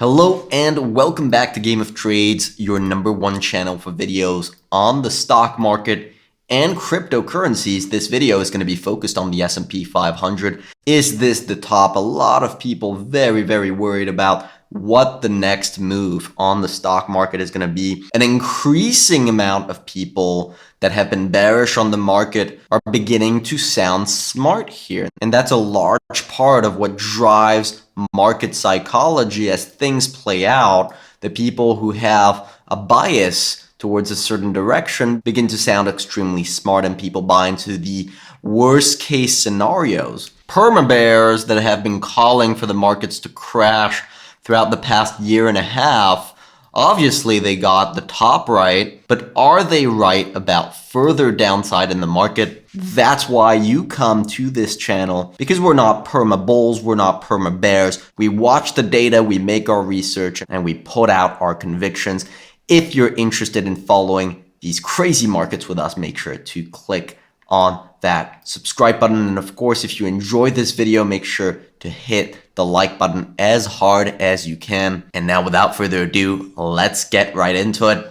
Hello and welcome back to Game of Trades, your #1 channel for videos on the stock market and cryptocurrencies. This video is going to be focused on the S&P 500. Is this the top? A lot of people very worried about what the next move on the stock market is going to be. An increasing amount of people that have been bearish on the market are beginning to sound smart here. And that's a large part of what drives market psychology as things play out. The people who have a bias towards a certain direction begin to sound extremely smart, and people buy into the worst case scenarios. Perma bears that have been calling for the markets to crash throughout the past year and a half, obviously they got the top right, but are they right about further downside in the market? That's why you come to this channel, because we're not perma bulls, we're not perma bears. We watch the data, we make our research, and we put out our convictions. If you're interested in following these crazy markets with us, make sure to click on that subscribe button. And of course, if you enjoyed this video, make sure to hit the like button as hard as you can. And now without further ado, let's get right into it.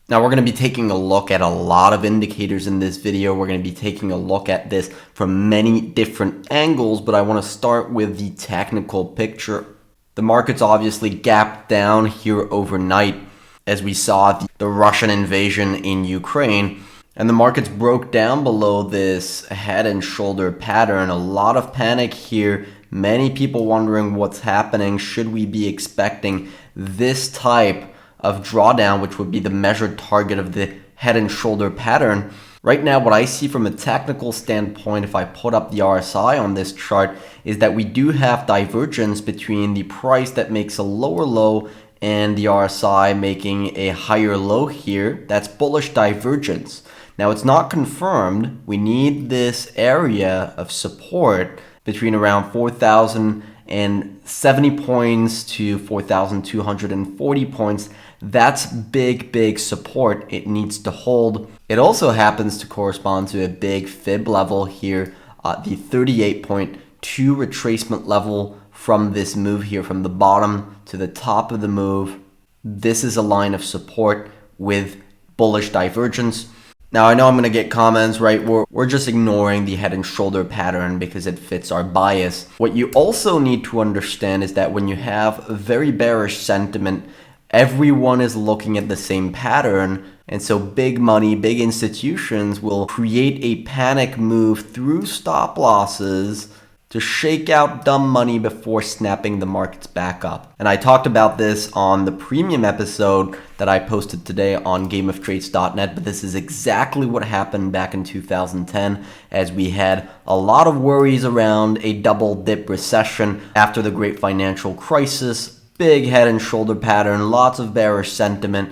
Now we're going to be taking a look at a lot of indicators in this video. We're going to be taking a look at this from many different angles, but I want to start with the technical picture. The markets obviously gapped down here overnight as we saw the Russian invasion in Ukraine, and the markets broke down below this head and shoulder pattern. A lot of panic here. Many people wondering what's happening. Should we be expecting this type of drawdown, which would be the measured target of the head and shoulder pattern? Right now, what I see from a technical standpoint, if I put up the RSI on this chart, is that we do have divergence between the price that makes a lower low and the RSI making a higher low here. That's bullish divergence. Now, it's not confirmed. We need this area of support between around 4,070 points to 4,240 points. That's big support. It needs to hold. It also happens to correspond to a big fib level here, the 38.2 retracement level from this move here, from the bottom to the top of the move. This is a line of support with bullish divergence. Now, I know I'm going to get comments, right? We're just ignoring the head and shoulder pattern because it fits our bias. What you also need to understand is that when you have very bearish sentiment, everyone is looking at the same pattern. And so big money, big institutions will create a panic move through stop losses to shake out dumb money before snapping the markets back up. And I talked about this on the premium episode that I posted today on gameoftrades.net, but this is exactly what happened back in 2010 as we had a lot of worries around a double dip recession after the great financial crisis. Big head and shoulder pattern, lots of bearish sentiment,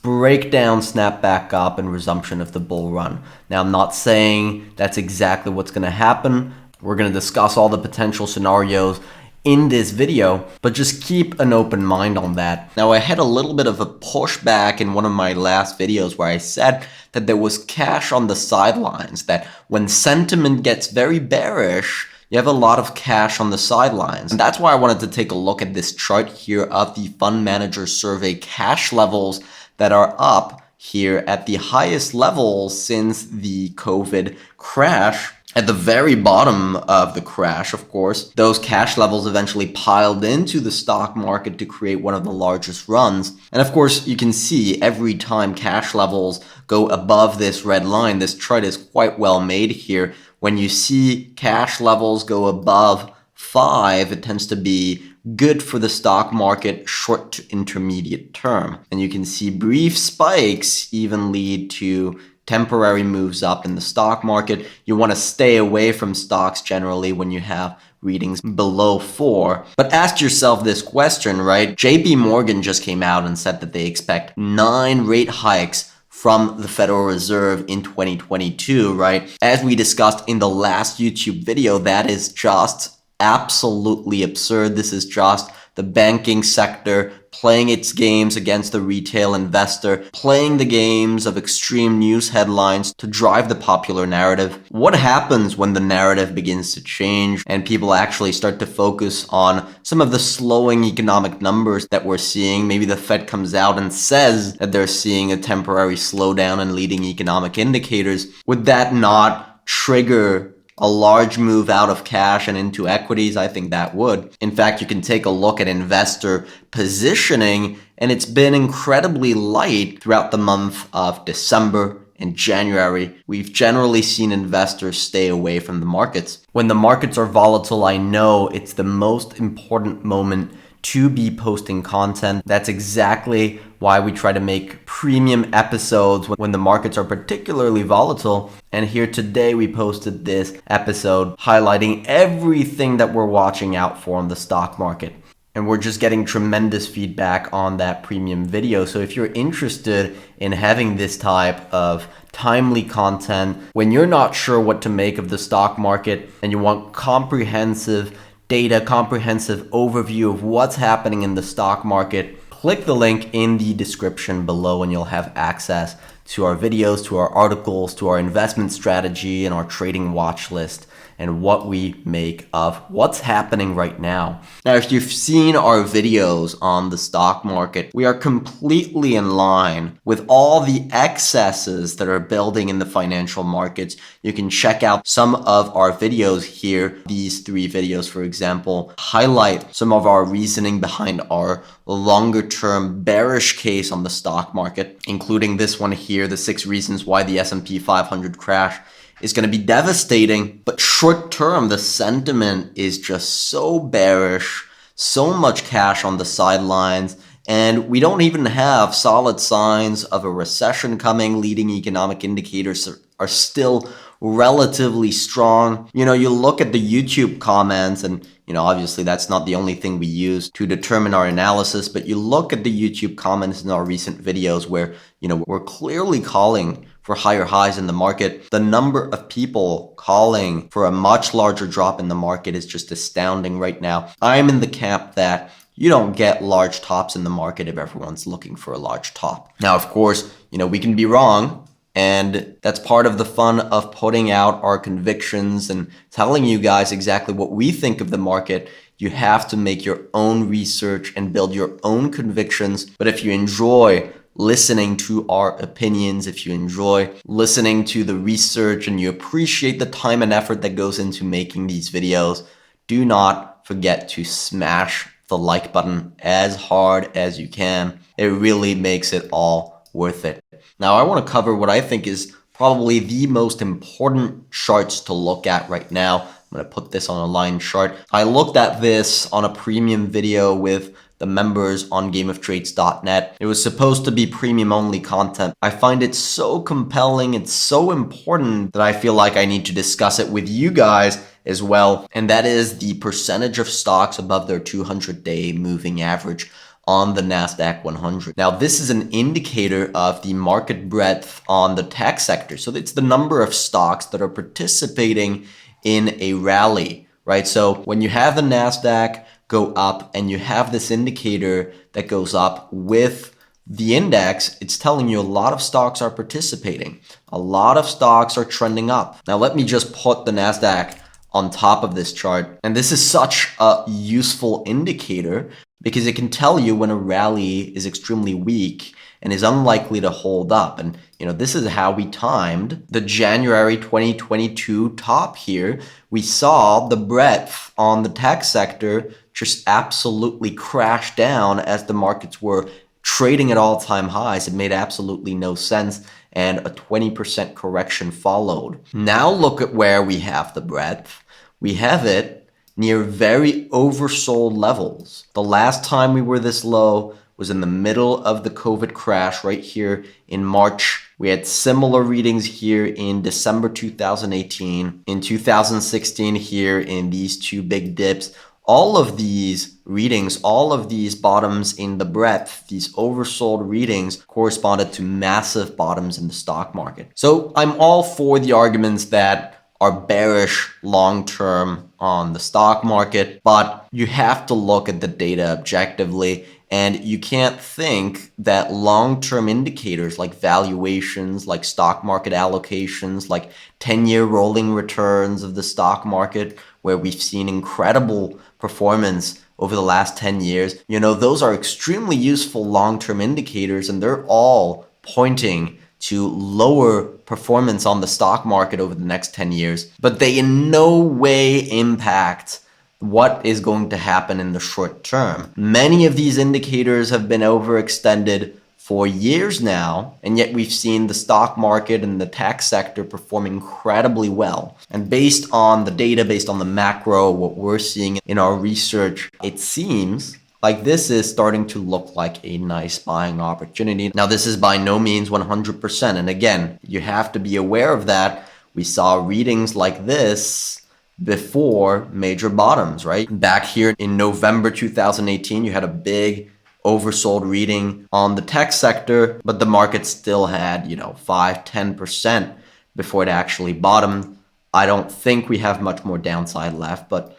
breakdown, snap back up, and resumption of the bull run. Now, I'm not saying that's exactly what's going to happen. We're going to discuss all the potential scenarios in this video, but just keep an open mind on that. Now, I had a little bit of a pushback in one of my last videos where I said that there was cash on the sidelines, that when sentiment gets very bearish, you have a lot of cash on the sidelines. And that's why I wanted to take a look at this chart here of the Fund Manager Survey cash levels that are up here at the highest levels since the COVID crash. At the very bottom of the crash, of course, those cash levels eventually piled into the stock market to create one of the largest runs. And of course, you can see every time cash levels go above this red line, this chart is quite well made here. When you see cash levels go above 5, it tends to be good for the stock market short to intermediate term. And you can see brief spikes even lead to temporary moves up in the stock market. You want to stay away from stocks generally when you have readings below 4. But ask yourself this question, right? JP Morgan just came out and said that they expect 9 rate hikes from the Federal Reserve in 2022, right? As we discussed in the last YouTube video, that is just absolutely absurd. This is just the banking sector playing its games against the retail investor, playing the games of extreme news headlines to drive the popular narrative. What happens when the narrative begins to change and people actually start to focus on some of the slowing economic numbers that we're seeing? Maybe the Fed comes out and says that they're seeing a temporary slowdown in leading economic indicators. Would that not trigger a large move out of cash and into equities? I think that would. In fact, you can take a look at investor positioning, and it's been incredibly light throughout the month of December and January. We've generally seen investors stay away from the markets. When the markets are volatile, I know it's the most important moment to be posting content. That's exactly why we try to make premium episodes when the markets are particularly volatile. And here today we posted this episode highlighting everything that we're watching out for on the stock market. And we're just getting tremendous feedback on that premium video. So if you're interested in having this type of timely content, when you're not sure what to make of the stock market and you want comprehensive data, comprehensive overview of what's happening in the stock market, click the link in the description below and you'll have access to our videos, to our articles, to our investment strategy and our trading watch list and what we make of what's happening right now. Now, if you've seen our videos on the stock market, we are completely in line with all the excesses that are building in the financial markets. You can check out some of our videos here. These 3 videos, for example, highlight some of our reasoning behind our longer term bearish case on the stock market, including this one here, the 6 reasons why the S&P 500 crash is going to be devastating. But short term, the sentiment is just so bearish, so much cash on the sidelines, and we don't even have solid signs of a recession coming. Leading economic indicators are still relatively strong. You look at the YouTube comments, and obviously that's not the only thing we use to determine our analysis, but you look at the YouTube comments in our recent videos where we're clearly calling for higher highs in the market. The number of people calling for a much larger drop in the market is just astounding right now. I'm in the camp that you don't get large tops in the market if everyone's looking for a large top. Now, of course, we can be wrong. And that's part of the fun of putting out our convictions and telling you guys exactly what we think of the market. You have to make your own research and build your own convictions. But if you enjoy listening to our opinions, if you enjoy listening to the research and you appreciate the time and effort that goes into making these videos, do not forget to smash the like button as hard as you can. It really makes it all worth it. Now, I want to cover what I think is probably the most important charts to look at right now. I'm going to put this on a line chart. I looked at this on a premium video with the members on gameoftrades.net. It was supposed to be premium only content. I find it so compelling, it's so important that I feel like I need to discuss it with you guys as well. And that is the percentage of stocks above their 200-day moving average on the Nasdaq 100. Now, this is an indicator of the market breadth on the tech sector. So it's the number of stocks that are participating in a rally, right? So when you have the Nasdaq go up and you have this indicator that goes up with the index, it's telling you a lot of stocks are participating. A lot of stocks are trending up. Now, let me just put the Nasdaq on top of this chart. And this is such a useful indicator because it can tell you when a rally is extremely weak and is unlikely to hold up. And, this is how we timed the January 2022 top here. We saw the breadth on the tech sector just absolutely crash down as the markets were trading at all-time highs. It made absolutely no sense, and a 20% correction followed. Now look at where we have the breadth. We have it near very oversold levels. The last time we were this low was in the middle of the COVID crash right here in March. We had similar readings here in December 2018, in 2016 here in these 2 big dips. All of these readings, all of these bottoms in the breadth, these oversold readings corresponded to massive bottoms in the stock market. So I'm all for the arguments that are bearish long term on the stock market, but you have to look at the data objectively. And you can't think that long-term indicators like valuations, like stock market allocations, like 10-year rolling returns of the stock market, where we've seen incredible performance over the last 10 years, those are extremely useful long-term indicators, and they're all pointing to lower performance on the stock market over the next 10 years. But they in no way impact what is going to happen in the short term. Many of these indicators have been overextended for years now, and yet we've seen the stock market and the tech sector perform incredibly well. And based on the data, based on the macro, what we're seeing in our research, it seems like this is starting to look like a nice buying opportunity. Now, this is by no means 100%. And again, you have to be aware of that. We saw readings like this before major bottoms, right? Back here in November 2018, you had a big oversold reading on the tech sector, but the market still had, 5-10% before it actually bottomed. I don't think we have much more downside left, but,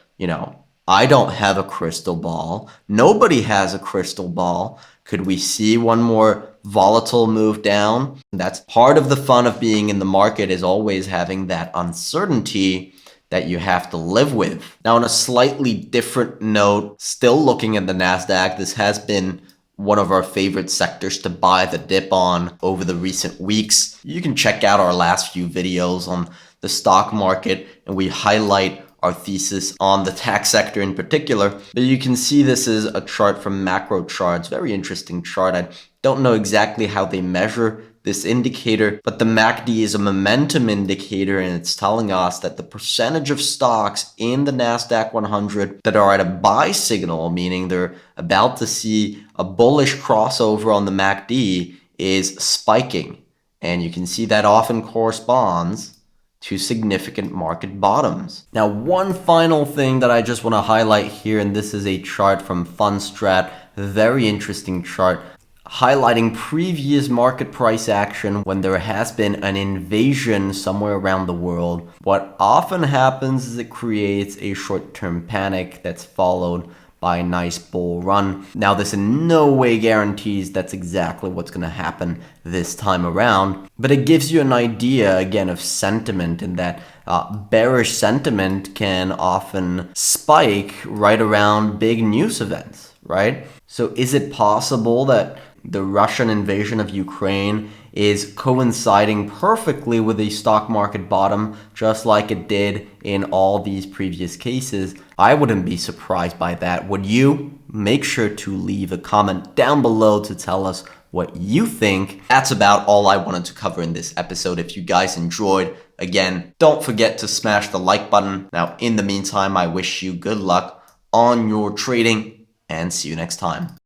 I don't have a crystal ball. Nobody has a crystal ball. Could we see one more volatile move down? That's part of the fun of being in the market, is always having that uncertainty that you have to live with. Now, on a slightly different note, still looking at the Nasdaq, this has been one of our favorite sectors to buy the dip on over the recent weeks. You can check out our last few videos on the stock market, and we highlight our thesis on the tech sector in particular. But you can see this is a chart from Macro Charts, very interesting chart. I don't know exactly how they measure this indicator, but the MACD is a momentum indicator, and it's telling us that the percentage of stocks in the Nasdaq 100 that are at a buy signal, meaning they're about to see a bullish crossover on the MACD, is spiking. And you can see that often corresponds to significant market bottoms. Now, one final thing that I just want to highlight here, and this is a chart from FunStrat, very interesting chart, highlighting previous market price action when there has been an invasion somewhere around the world. What often happens is it creates a short-term panic that's followed by a nice bull run. Now, this in no way guarantees that's exactly what's going to happen this time around, but it gives you an idea, again, of sentiment, and that bearish sentiment can often spike right around big news events, right? So is it possible that the Russian invasion of Ukraine is coinciding perfectly with a stock market bottom, just like it did in all these previous cases? I wouldn't be surprised by that. Would you? Make sure to leave a comment down below to tell us what you think. That's about all I wanted to cover in this episode. If you guys enjoyed, again, don't forget to smash the like button. Now, in the meantime, I wish you good luck on your trading, and see you next time.